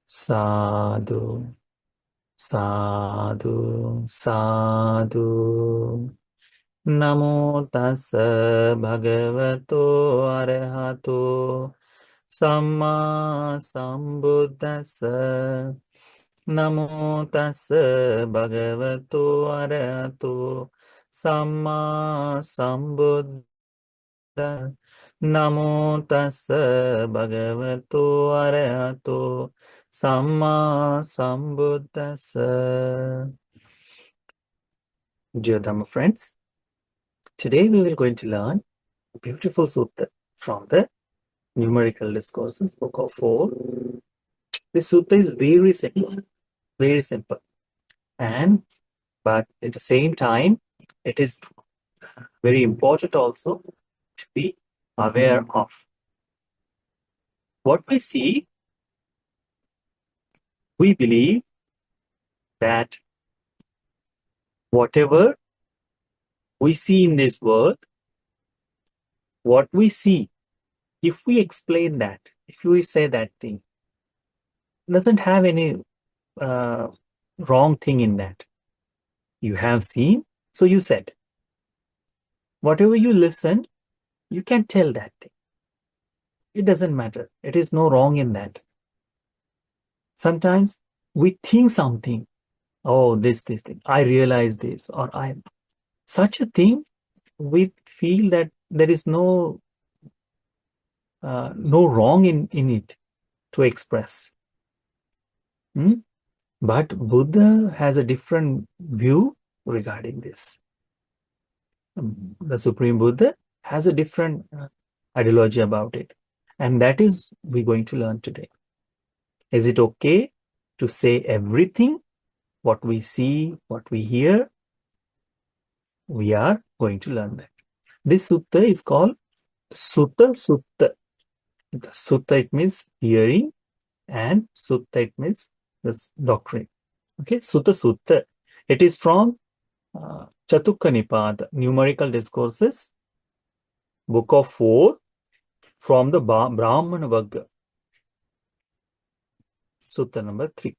Sadhu, sadhu, sadhu. Namo tassa bhagavato arahato samma sambuddhassa. Namo tassa bhagavato arahato samma sambuddhassa. Namo tassa bhagavato arahato samma sambuddhassa. Dear Dhamma friends, today we will going to learn a beautiful sutta from the Numerical Discourses, book of 4. This sutta is very simple, and but at the same time, it is very important also to be aware of. What we see, we believe that whatever we see in this world, what we see, if we explain that, if we say that thing, doesn't have any wrong thing in that. You have seen, so you said. Whatever you listen, you can tell that thing. It doesn't matter. It is no wrong in that. Sometimes we think something, oh, this thing, I realize this, or such a thing, we feel that there is no wrong in it to express. But Buddha has a different view regarding this. The Supreme Buddha has a different ideology about it. And that is we're going to learn today. Is it okay to say everything, what we see, what we hear? We are going to learn that. This sutta is called Sutasutta. Sutta, it means hearing, and Sutta, it means this doctrine. Okay, Sutasutta. It is from Chatukka Nipada, Numerical Discourses, book of 4, from the Brahmana Vagga. Sutta number 3.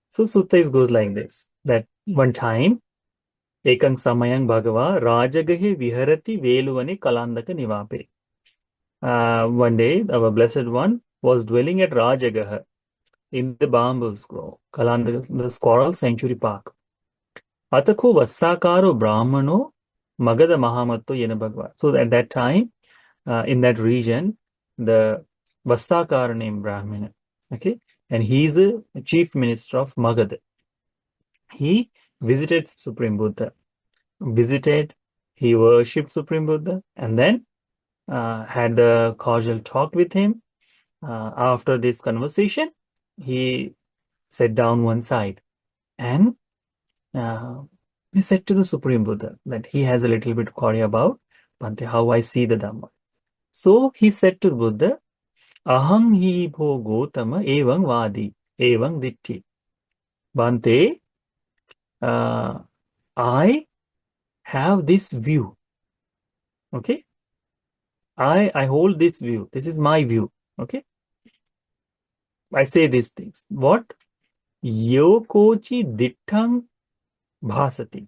So Sutta goes like this, that one time, Ekang Samayang Bhagava Rajagahe Viharati Veluvane Kalandaka Nivape. One day, our Blessed One was dwelling at Rajagaha in the bamboo grove, Kalandaka, the Squirrel Sanctuary Park. Atako Vassakaro Brahmano Magada Mahamatto Yena Bhagava. So at that time, in that region, the Vassakara named Brahmana, okay, and he is a chief minister of Magadha. He visited Supreme Buddha, he worshipped Supreme Buddha, and then had a cordial talk with him. After this conversation, he sat down one side and he said to the Supreme Buddha that he has a little bit query about Bhante, how I see the Dhamma. So he said to the Buddha, Aham hi bho Gotama evang vadi, evang ditti. Bhante, I have this view. Okay? I hold this view. This is my view. Okay? I say these things. What? Yokochi dittang bhasati.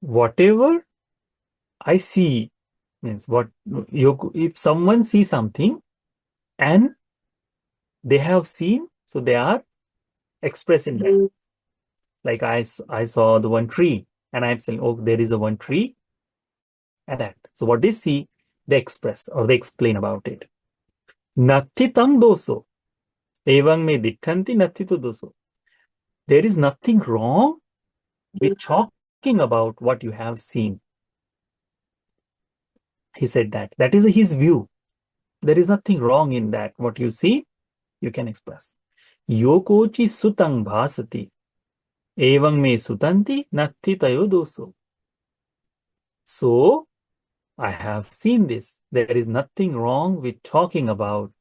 Whatever I see means what if someone sees something and they have seen, so they are expressing that. Like I saw the one tree and I'm saying, oh, there is a one tree and that. So what they see, they express or they explain about it. Natti tam doso. Evang me ditthanti natti to doso. There is nothing wrong with talking about what you have seen. He said that. That is his view. There is nothing wrong in that. What you see, you can express. Yokochi sutang bhasati. Evang me sutanti natti tayo doso. So, I have seen this. There is nothing wrong with talking about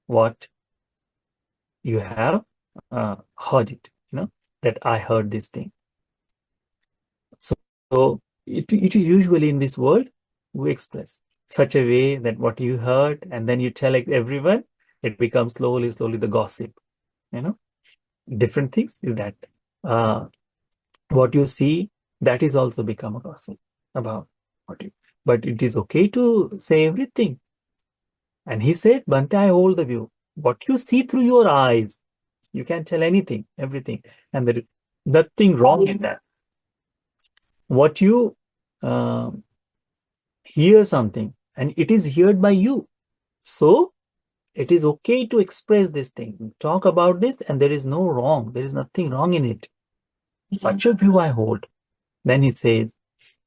what you have heard it, that I heard this thing. So it is usually in this world, we express. such a way that what you heard, and then you tell like everyone, it becomes slowly, slowly the gossip. You know, different things is that uh, what you see, that is also become a gossip about what you. But it is okay to say everything. And he said, Bante, I hold the view. What you see through your eyes, you can tell anything, everything, and there is nothing wrong in that. What you uh, hear something, and it is heard by you. So it is okay to express this thing, talk about this, and there is no wrong. There is nothing wrong in it. Such a view I hold. Then he says,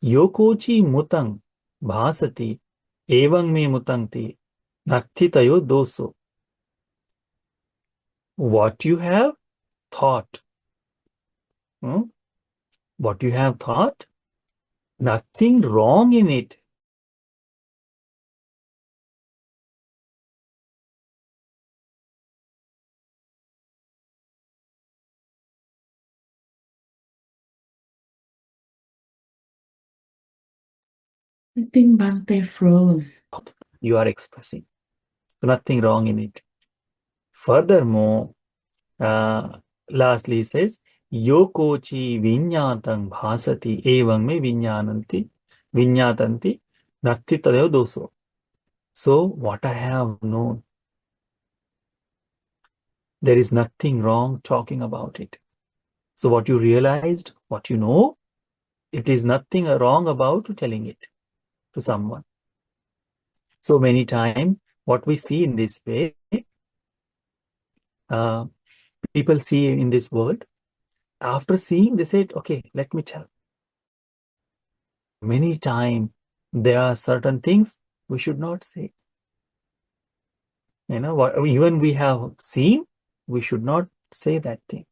Yokochi mutang bhasati evang me mutanti nathitayo doso. What you have thought, hmm? What you have thought, nothing wrong in it. I think Bante froze. You are expressing. Nothing wrong in it. Furthermore, uh, lastly, he says, Yokochi vinyatang bhasati evang me vinyatanti nattitayo doso. So, what I have known, there is nothing wrong talking about it. So, what you realized, what you know, it is nothing wrong about telling it to someone. So many times, what we see in this way, uh, people see in this world, after seeing, they said, okay, let me tell. Many times, there are certain things we should not say. You know, what, even we have seen, we should not say that thing.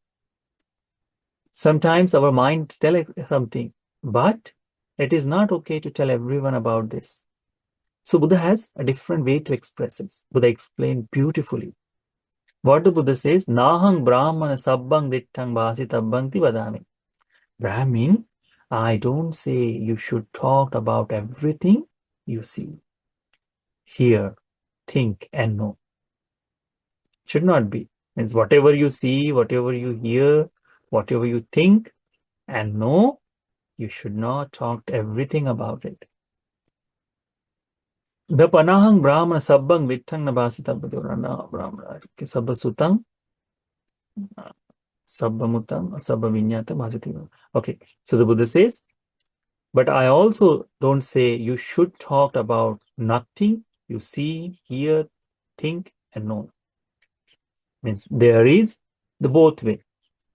Sometimes our mind tell something, but it is not okay to tell everyone about this. So Buddha has a different way to express it. Buddha explained beautifully. What the Buddha says, Nahang Brahmana Sabbang Dittang Bhasi Tabbangti Vadami. Brahmin, I don't say you should talk about everything you see, hear, think, and know. Should not be. Means whatever you see, whatever you hear, whatever you think and know, you should not talk everything about it. The Panahang Brahmana Sabbang Vittang Nabhasi Tabbadurana Brahmana Sabbasutang Sabbamutam Sabbavinyata Bhasati. Okay, so the Buddha says, but I also don't say you should talk about nothing you see, hear, think, and know. Means there is the both way.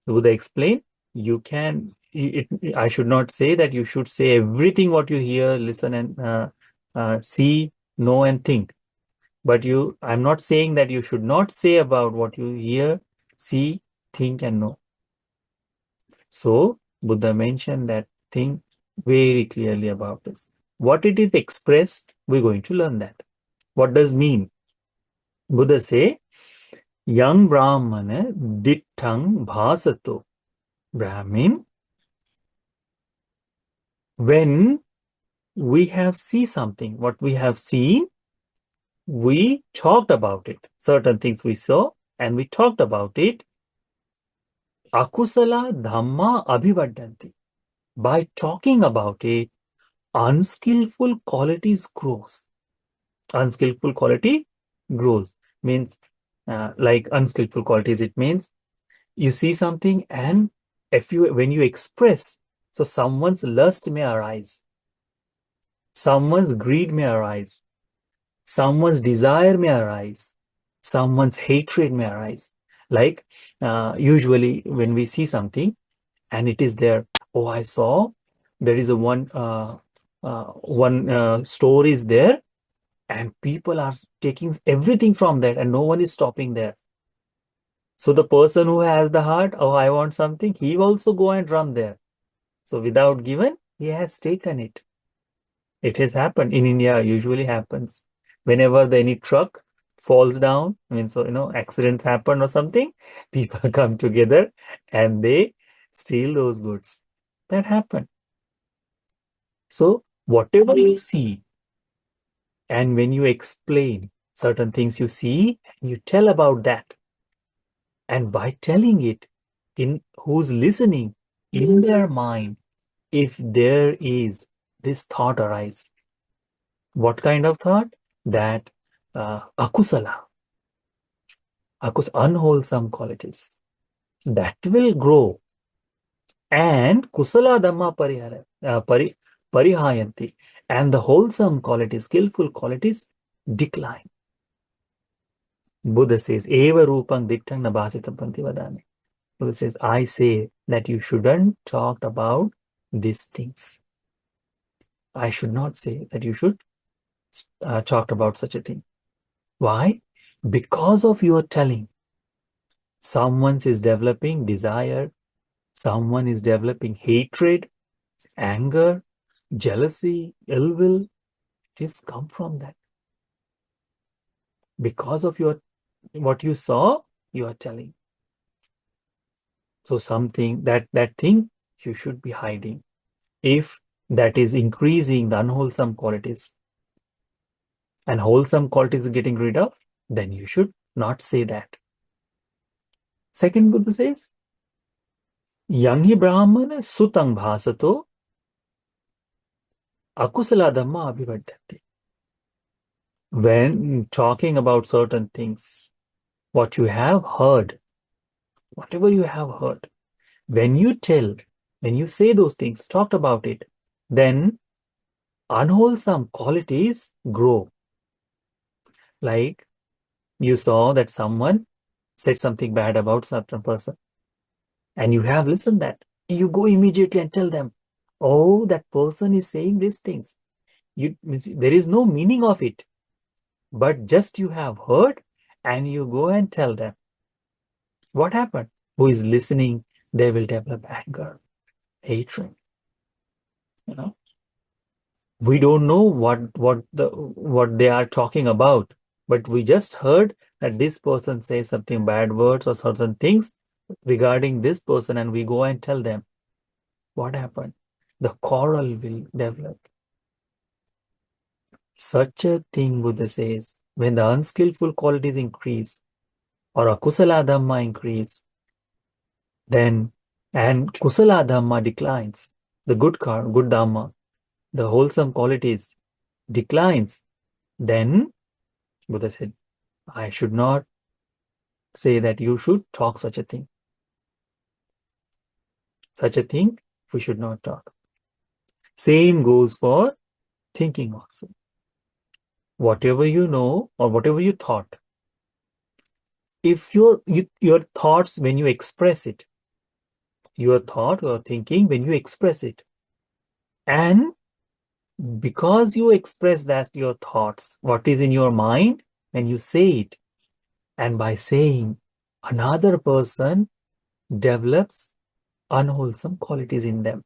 The Buddha explained, you can, I should not say that you should say everything what you hear, listen, and see, know, and think. But I'm not saying that you should not say about what you hear, see, think, and know. So Buddha mentioned that thing very clearly about this. What it is expressed, we're going to learn that. What does mean? Buddha say, young Brahmana dittang bhasato. Brahmin, when we have see something, what we have seen, we talked about it. Certain things we saw and we talked about it. Akusala dhamma abhivaddanti. By talking about it, unskillful qualities grows. Unskillful quality grows. Means like unskillful qualities, it means you see something and when you express, so someone's lust may arise, someone's greed may arise, someone's desire may arise, someone's hatred may arise. Like usually when we see something and it is there, oh, I saw there is a one store is there and people are taking everything from that and no one is stopping there. So the person who has the heart, oh, I want something, he will also go and run there. So without given, he has taken it. It has happened in India, usually happens. Whenever any truck falls down, I mean, so, accidents happen or something, people come together and they steal those goods. That happened. So whatever you see And when you explain certain things you see, you tell about that. And by telling it, in who's listening, in their mind, if there is this thought arise, what kind of thought? That akusala, unwholesome qualities, that will grow. And kusala dhamma parihayanti, and the wholesome qualities, skillful qualities decline. Buddha says, eva rupang diktang nabhasitam panti vadami. Buddha says, I say that you shouldn't talk about these things. I should not say that you should talk about such a thing. Why? Because of your telling, someone is developing desire, someone is developing hatred, anger, jealousy, ill will. It is come from that. Because of what you saw, you are telling. So something that thing you should be hiding. If that is increasing the unwholesome qualities and wholesome qualities are getting rid of, then you should not say that. Second, Buddha says, Yangi Brahmana Sutang Bhasato Akusala Dhamma Abhivadhyati. When talking about certain things, what you have heard, whatever you have heard, when you say those things, talk about it, then unwholesome qualities grow. Like you saw that someone said something bad about certain person, and you have listened that. You go immediately and tell them, oh, that person is saying these things. There is no meaning of it, but just you have heard and you go and tell them. What happened? Who is listening? They will develop anger, hatred. We don't know what they are talking about, but we just heard that this person says something bad words or certain things regarding this person, and we go and tell them. What happened? The quarrel will develop. Such a thing, Buddha says, when the unskillful qualities increase or akusala dhamma increase, then and kusala dhamma declines, the good dhamma, the wholesome qualities declines, then Buddha said, I should not say that you should talk such a thing. Such a thing we should not talk. Same goes for thinking also. Whatever you know or whatever you thought, if your thoughts, when you express it, your thought or thinking, when you express it, and because you express that your thoughts, what is in your mind, when you say it, and by saying, another person develops unwholesome qualities in them,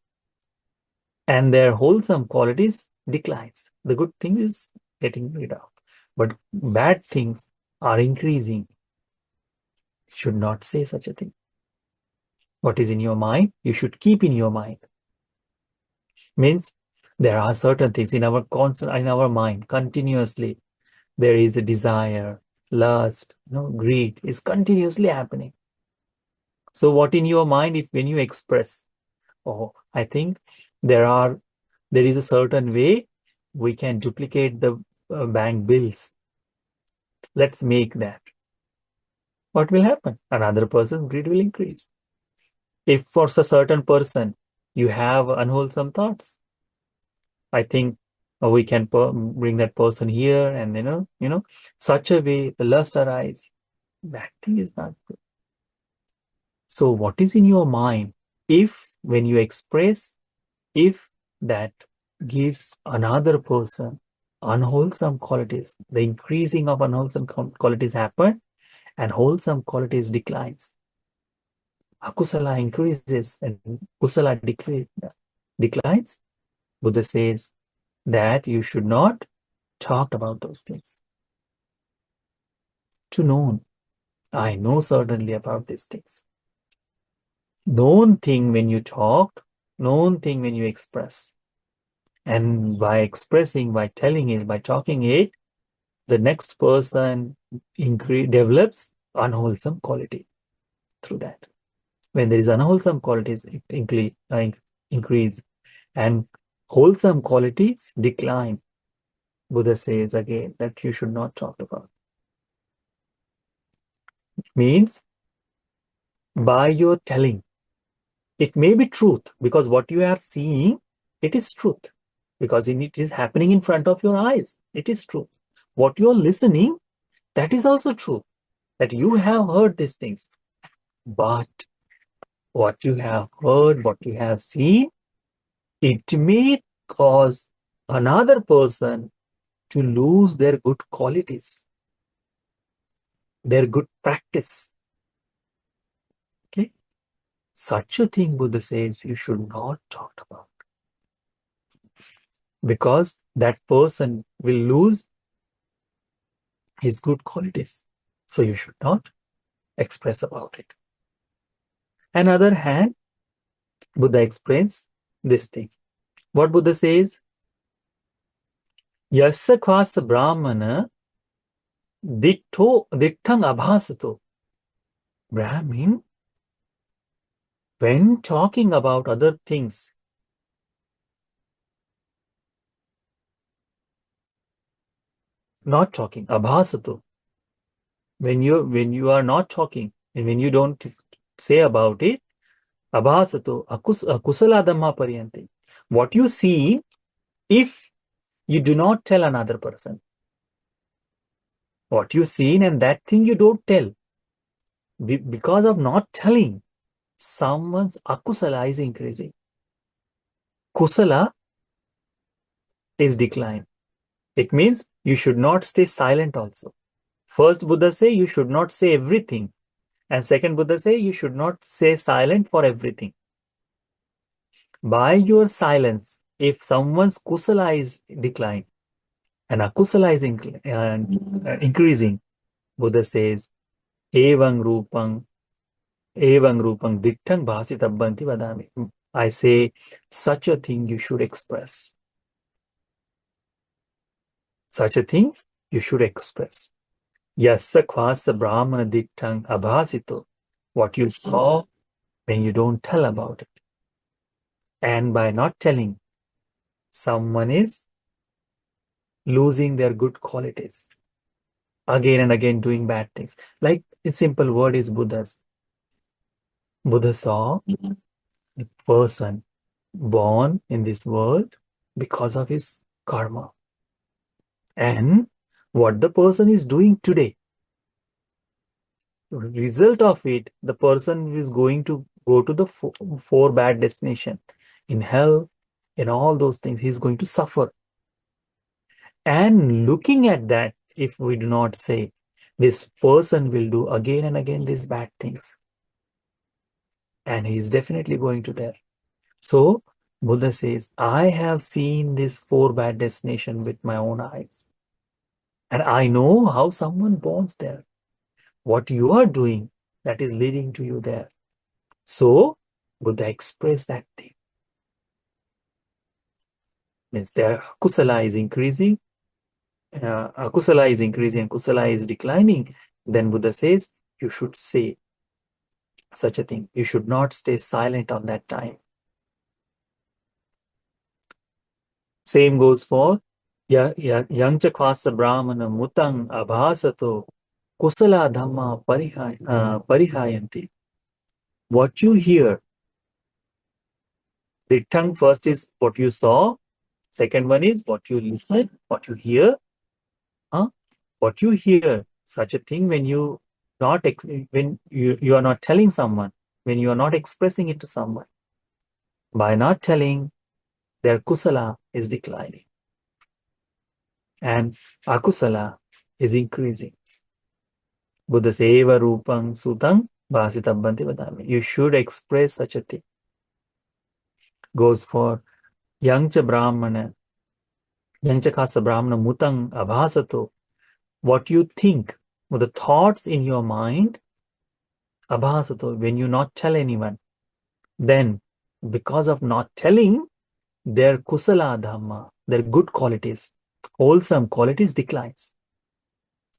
and their wholesome qualities declines. The good thing is getting rid of, but bad things are increasing. Should not say such a thing. What is in your mind, you should keep in your mind. Means there are certain things in our mind continuously. There is a desire, lust, greed is continuously happening. So what in your mind, if when you express, oh, I think there is a certain way we can duplicate the bank bills. Let's make that. What will happen? Another person's greed will increase. If for a certain person you have unwholesome thoughts, I think we can bring that person here, and such a way the lust arise. That thing is not good. So what is in your mind, if when you express, if that gives another person unwholesome qualities, the increasing of unwholesome qualities happen and wholesome qualities declines. Akusala increases and kusala declines. Buddha says that you should not talk about those things. To known, I know certainly about these things. Known thing when you talk, known thing when you express. And by expressing, by telling it, by talking it, the next person develops unwholesome quality through that. When there is unwholesome qualities increase and wholesome qualities decline, Buddha says again that you should not talk about. Means by your telling, it may be truth, because what you are seeing, it is truth, because it is happening in front of your eyes. It is true. What you are listening, that is also true, that you have heard these things. But what you have heard, what you have seen, it may cause another person to lose their good qualities, their good practice. Okay? Such a thing, Buddha says, you should not talk about, because that person will lose his good qualities. So you should not express about it. On the other hand, Buddha explains this thing. What Buddha says? Yassa khvasa brahmana dittang abhasato. Brahmin, when talking about other things, not talking, abhasato. When you are not talking and when you don't say about it, abhasato kusala dhamma paryanti. What you see, if you do not tell another person, what you seen and that thing you don't tell, because of not telling, someone's akusala is increasing. Kusala is decline. It means you should not stay silent also. First Buddha say you should not say everything. And second Buddha say you should not say silent for everything. By your silence, if someone's kusala is decline and akusala is increasing, Buddha says, Evang rupang dittang bhasitabbanti vadami. I say, such a thing you should express. Such a thing you should express. Yassa khvasa brahmana dittang abhasito. What you saw when you don't tell about it. And by not telling, someone is losing their good qualities. Again and again doing bad things. Like a simple word is Buddha's. Buddha saw the person born in this world because of his karma. And what the person is doing today, result of it, the person is going to go to the four bad destination. In hell, in all those things, he's going to suffer. And looking at that, if we do not say, this person will do again and again these bad things. And he is definitely going to die. So Buddha says, I have seen this four bad destination with my own eyes. And I know how someone borns there. What you are doing, that is leading to you there. So Buddha expressed that thing. Means their kusala is increasing, akusala is increasing, and kusala is declining. Then Buddha says, you should say such a thing. You should not stay silent on that time. Same goes for Yangcha Khvasa Brahmana Mutang Abhasato Kusala Dhamma Parihayanti. What you hear, the tongue first is what you saw, second one is what you listen, what you hear. What you hear, such a thing when you are not telling someone, when you are not expressing it to someone. By not telling, their kusala is declining. And akusala is increasing. Buddha seva rupang sutang bhasitabbanti vadami. You should express such a thing. Goes for yangcha kasa brahmana mutang abhasato. What you think, the thoughts in your mind, abhasato, when you not tell anyone, then because of not telling, their kusala dhamma, their good qualities, wholesome qualities declines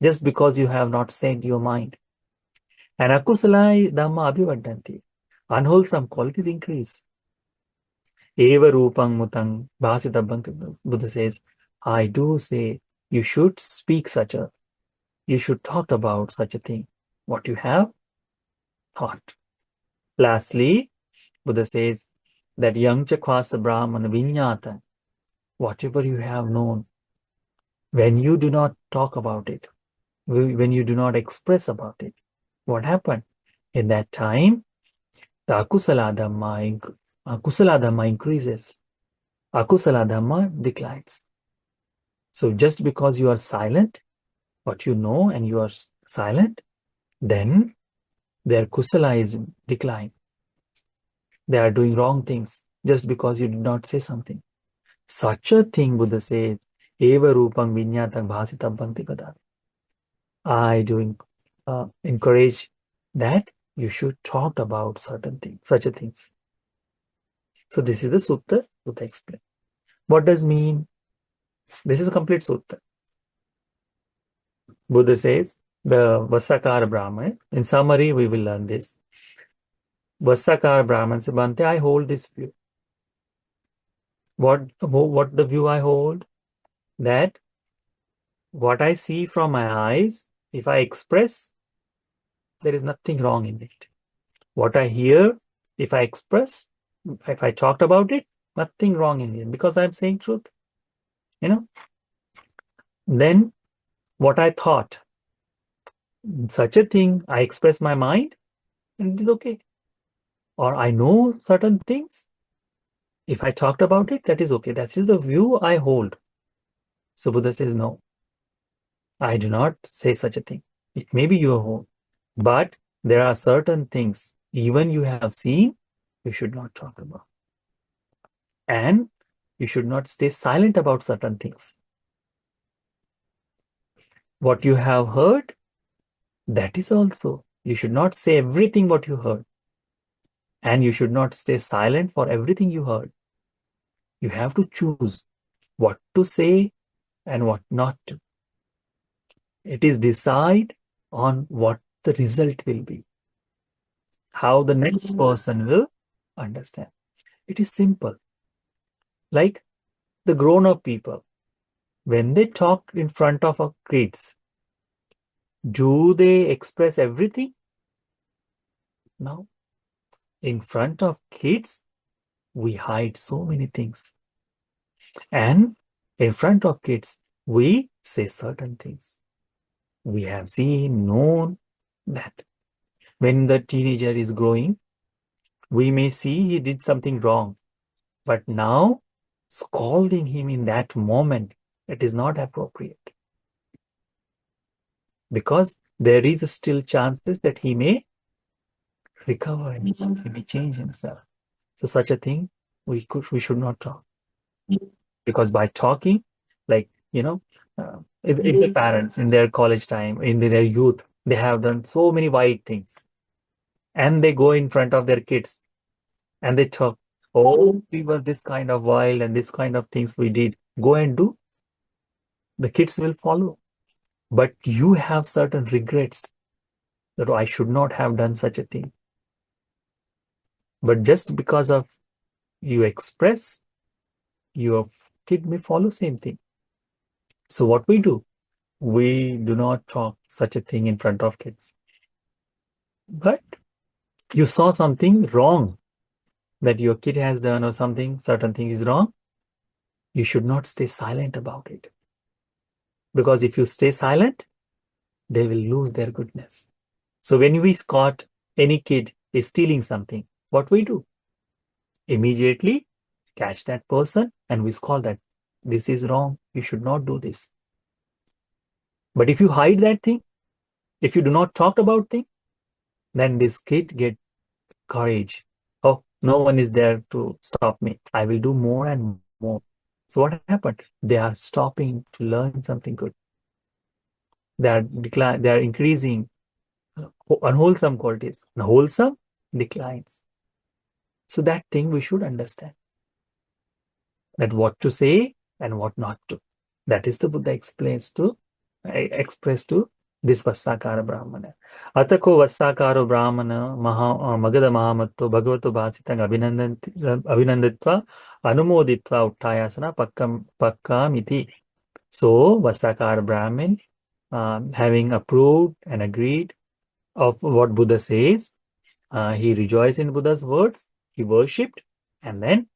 just because you have not set your mind. And akusala dhamma abhivaddanti, unwholesome qualities increase. Eva rupang mutang bhasitabhang, Buddha says, I do say you should speak you should talk about such a thing, what you have thought. Lastly, Buddha says that yang chakwasa brahmana vinyata, whatever you have known, when you do not talk about it, when you do not express about it, what happened? In that time, the akusala dhamma increases, akusala dhamma declines. So just because you are silent, what you know and you are silent, then their kusala is in decline. They are doing wrong things just because you did not say something. Such a thing, Buddha says, eva rupang vinyatang bhasitam pantikada. I do encourage that you should talk about certain things, such a things. So this is the sutta. Buddha explain. What does mean? This is a complete sutta. Buddha says, the Vasakara Brahman, in summary, we will learn this. Vasakara Brahman says, Bhante, I hold this view. What the view I hold? That what I see from my eyes, if I express, there is nothing wrong in it. What I hear, if I express, if I talked about it, nothing wrong in it because I'm saying truth. Then what I thought, such a thing, I express my mind and it is okay. Or I know certain things, if I talked about it, that is okay. That is the view I hold. So Buddha says, no, I do not say such a thing. It may be your own, but there are certain things, even you have seen, you should not talk about. And you should not stay silent about certain things. What you have heard, that is also, you should not say everything what you heard. And you should not stay silent for everything you heard. You have to choose what to say and what not to. It is decide on what the result will be, how the next person will understand. It is simple. Like the grown-up people, when they talk in front of our kids, do they express everything? No. In front of kids, we hide so many things. And in front of kids, we say certain things. We have seen, known that when the teenager is growing, we may see he did something wrong. But now, scolding him in that moment, it is not appropriate. Because there is still chances that he may recover himself, he may change himself. So such a thing, we should not talk. Because by talking, like, if the parents in their college time, in their youth, they have done so many wild things. And they go in front of their kids and they talk, oh, we were this kind of wild and this kind of things we did. Go and do. The kids will follow. But you have certain regrets that I should not have done such a thing. But just because of you express, your kid may follow same thing. So what we do, we do not talk such a thing in front of kids. But you saw something wrong that your kid has done or something, certain thing is wrong, you should not stay silent about it. Because if you stay silent, they will lose their goodness. So when we caught any kid is stealing something, what we do? Immediately catch that person and we scold that this is wrong, you should not do this. But if you hide that thing, if you do not talk about thing, then this kid get courage. Oh, no one is there to stop me. I will do more and more. So what happened? They are stopping to learn something good. They are increasing unwholesome qualities. Wholesome declines. So that thing we should understand. that what to say and what not to. That is the Buddha expressed to this Vassakara Brahmana. Atako Vassakaro Brahmana Magada Mahamatto Bhagavato Bhasitang Abhinanditva Anumoditva Uttayasana Pakkam iti. So Vassakara Brahmin, having approved and agreed of what Buddha says, he rejoiced in Buddha's words, he worshipped, and then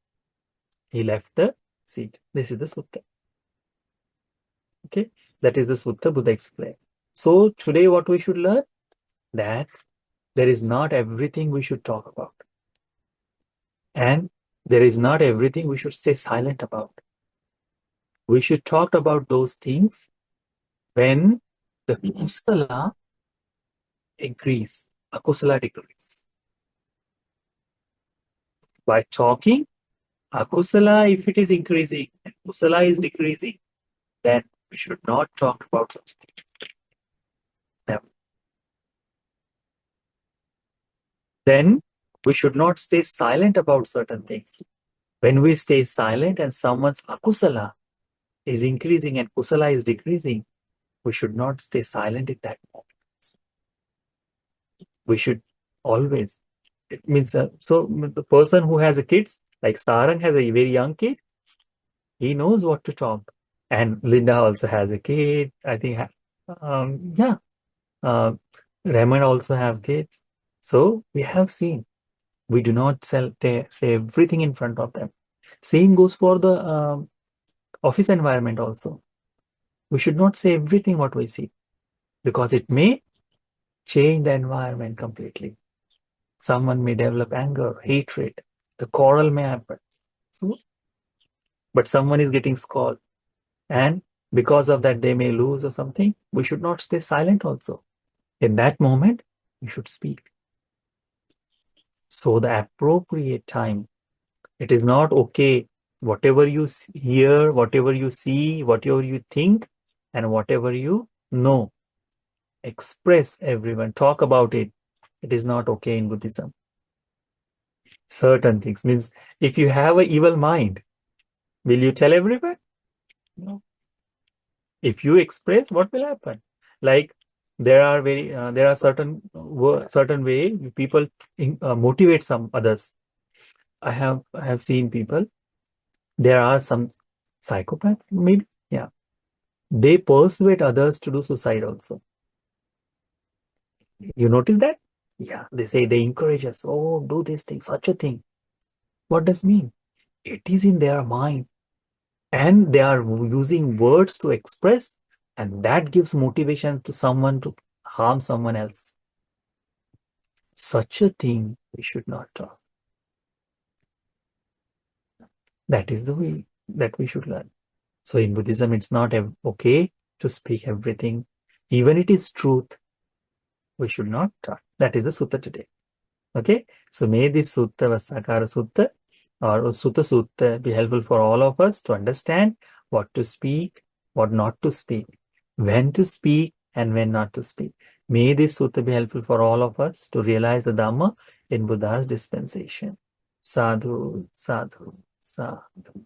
he left the seat. This is the sutta. Okay, that is the sutta Buddha explained. So today what we should learn? That there is not everything we should talk about. And there is not everything we should stay silent about. We should talk about those things when the kusala increase, akusala decrease. By talking, akusala, if it is increasing and kusala is decreasing, then we should not talk about such things. Then we should not stay silent about certain things. When we stay silent and someone's akusala is increasing and kusala is decreasing, we should not stay silent in that moment. We should always, it means, so the person who has a kids, like Sarang has a very young kid, he knows what to talk. And Linda also has a kid, I think, yeah, Raymond also have kids. So we have seen, we do not say everything in front of them. Same goes for the office environment also. We should not say everything what we see, because it may change the environment completely. Someone may develop anger, hatred, the quarrel may happen. So, but someone is getting scolded, and because of that they may lose or something. We should not stay silent also. In that moment, we should speak. So the appropriate time, it is not okay, whatever you hear, whatever you see, whatever you think, and whatever you know, express everyone, talk about it. It is not okay in Buddhism. Certain things means, if you have an evil mind, will you tell everyone? No. If you express, what will happen? Like there are certain way people motivate some others. I have seen people. There are some psychopaths, maybe, yeah. They persuade others to do suicide also. You notice that? Yeah, they encourage us. Oh, do this thing, such a thing. What does it mean? It is in their mind, and they are using words to express, and that gives motivation to someone to harm someone else. Such a thing we should not talk. That is the way that we should learn. So in Buddhism, it's not okay to speak everything. Even it is truth, we should not talk. That is the sutta today. Okay, so may this sutta, Vassakara Sutta or Sutasutta, be helpful for all of us to understand what to speak, what not to speak, when to speak, and when not to speak. May this sutta be helpful for all of us to realize the Dhamma in Buddha's dispensation. Sadhu, sadhu, sadhu.